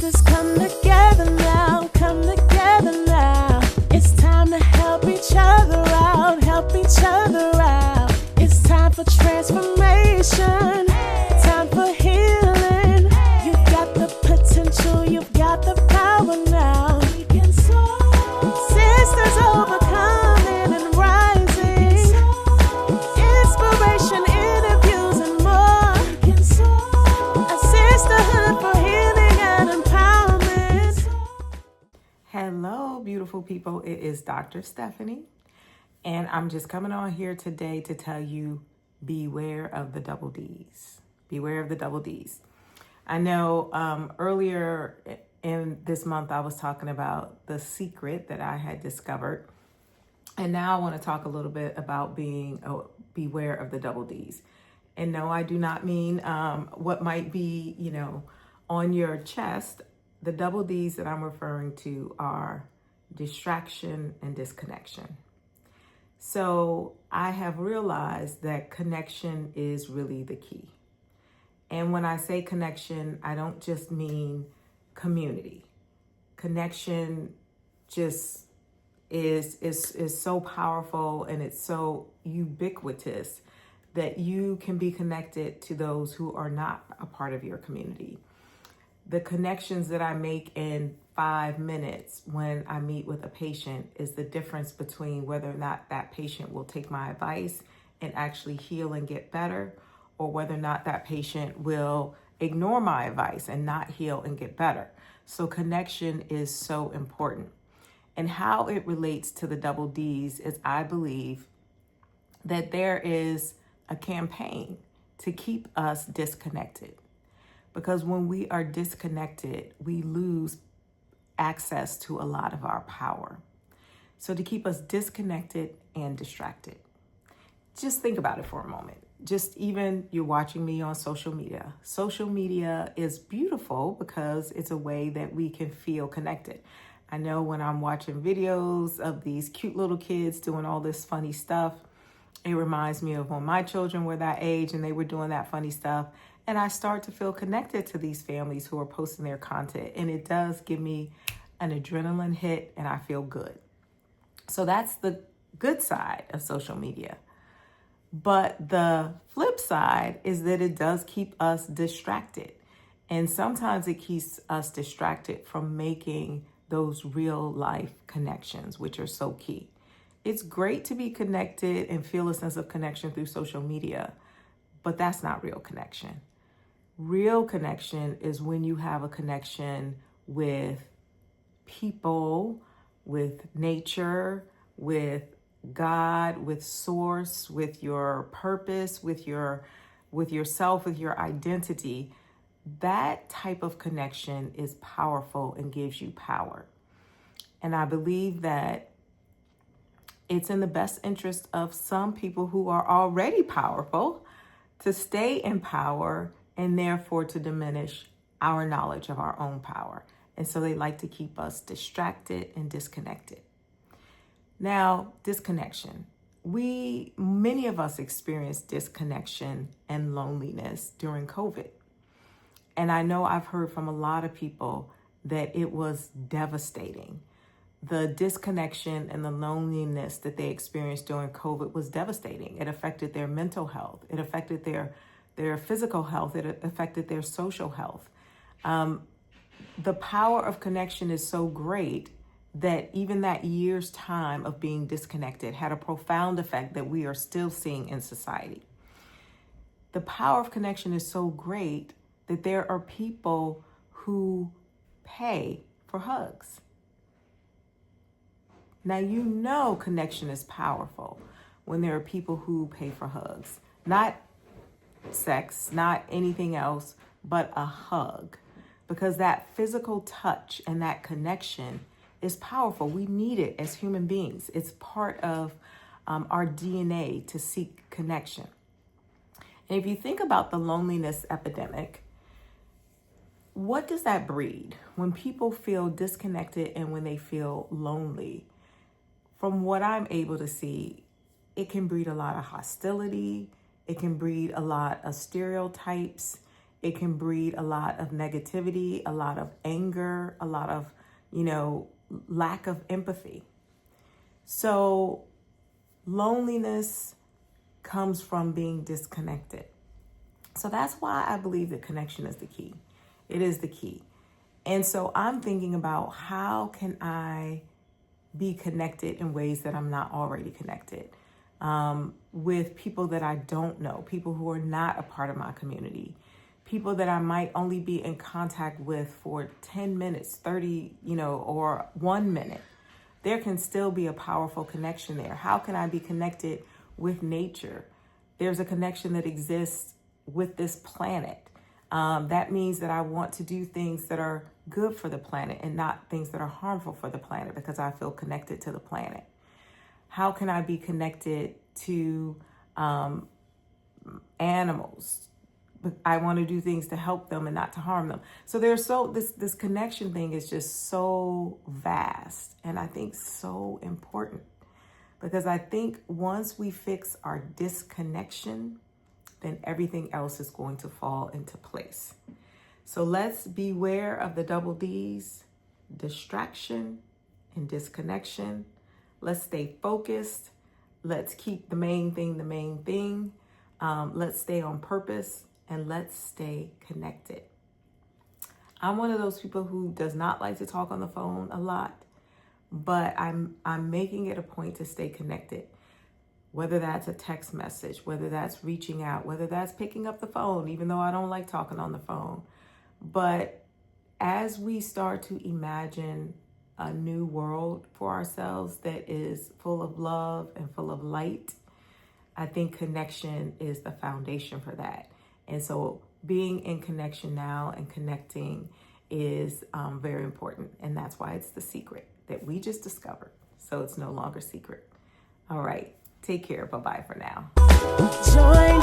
sisters, come together now, come together now. It's time to help each other out, help each other out. It's time for transformation, time for healing. You've got the potential, you've got the power now. We can soar. Sisters overcoming and rising. Inspiration, interviews, and more. We can soar. A sisterhood for healing and empowerment. Hello, beautiful people. It is Dr. Stephanie, and I'm just coming on here today to tell you beware of the double D's. Beware of the double D's. I know earlier in this month I was talking about the secret that I had discovered, and now I want to talk a little bit about beware of the double D's. And no, I do not mean what might be, on your chest. The double D's that I'm referring to are distraction and disconnection. So I have realized that connection is really the key. And when I say connection, I don't just mean community. Connection just is so powerful, and it's so ubiquitous that you can be connected to those who are not a part of your community. The connections that I make in 5 minutes when I meet with a patient is the difference between whether or not that patient will take my advice and actually heal and get better, or whether or not that patient will ignore my advice and not heal and get better. So connection is so important. And how it relates to the double D's is I believe that there is a campaign to keep us disconnected. Because when we are disconnected, we lose access to a lot of our power. So to keep us disconnected and distracted, just think about it for a moment. Just even you're watching me on social media. Social media is beautiful because it's a way that we can feel connected. I know when I'm watching videos of these cute little kids doing all this funny stuff, it reminds me of when my children were that age and they were doing that funny stuff. And I start to feel connected to these families who are posting their content. And it does give me an adrenaline hit, and I feel good. So that's the good side of social media. But the flip side is that it does keep us distracted. And sometimes it keeps us distracted from making those real life connections, which are so key. It's great to be connected and feel a sense of connection through social media, but that's not real connection. Real connection is when you have a connection with people, with nature, with God, with source, with your purpose, with yourself, with your identity. That type of connection is powerful and gives you power. And I believe that it's in the best interest of some people who are already powerful to stay in power and therefore to diminish our knowledge of our own power. And so they like to keep us distracted and disconnected. Now, disconnection. Many of us experienced disconnection and loneliness during COVID. And I know I've heard from a lot of people that it was devastating. The disconnection and the loneliness that they experienced during COVID was devastating. It affected their mental health. It affected their physical health. It affected their social health. The power of connection is so great that even that year's time of being disconnected had a profound effect that we are still seeing in society. The power of connection is so great that there are people who pay for hugs. Now, you know connection is powerful when there are people who pay for hugs. Not sex, not anything else, but a hug. Because that physical touch and that connection is powerful. We need it as human beings. It's part of our DNA to seek connection. And if you think about the loneliness epidemic, what does that breed? When people feel disconnected and when they feel lonely, from what I'm able to see, it can breed a lot of hostility. It can breed a lot of stereotypes. It can breed a lot of negativity, a lot of anger, a lot of, lack of empathy. So loneliness comes from being disconnected. So that's why I believe that connection is the key. It is the key. And so I'm thinking about, how can I be connected in ways that I'm not already connected, with people that I don't know, people who are not a part of my community, people that I might only be in contact with for 10 minutes, 30, or 1 minute. There can still be a powerful connection there. How can I be connected with nature? There's a connection that exists with this planet. That means that I want to do things that are good for the planet and not things that are harmful for the planet, because I feel connected to the planet. How can I be connected to animals? I want to do things to help them and not to harm them. So this connection thing is just so vast, and I think so important, because I think once we fix our disconnection, then everything else is going to fall into place. So let's beware of the double D's: distraction and disconnection. Let's stay focused. Let's keep the main thing the main thing. Let's stay on purpose, and let's stay connected. I'm one of those people who does not like to talk on the phone a lot, but I'm making it a point to stay connected. Whether that's a text message, whether that's reaching out, whether that's picking up the phone, even though I don't like talking on the phone. But as we start to imagine a new world for ourselves that is full of love and full of light, I think connection is the foundation for that. And so being in connection now and connecting is very important. And that's why it's the secret that we just discovered. So it's no longer secret. All right. Take care. Bye-bye for now. Join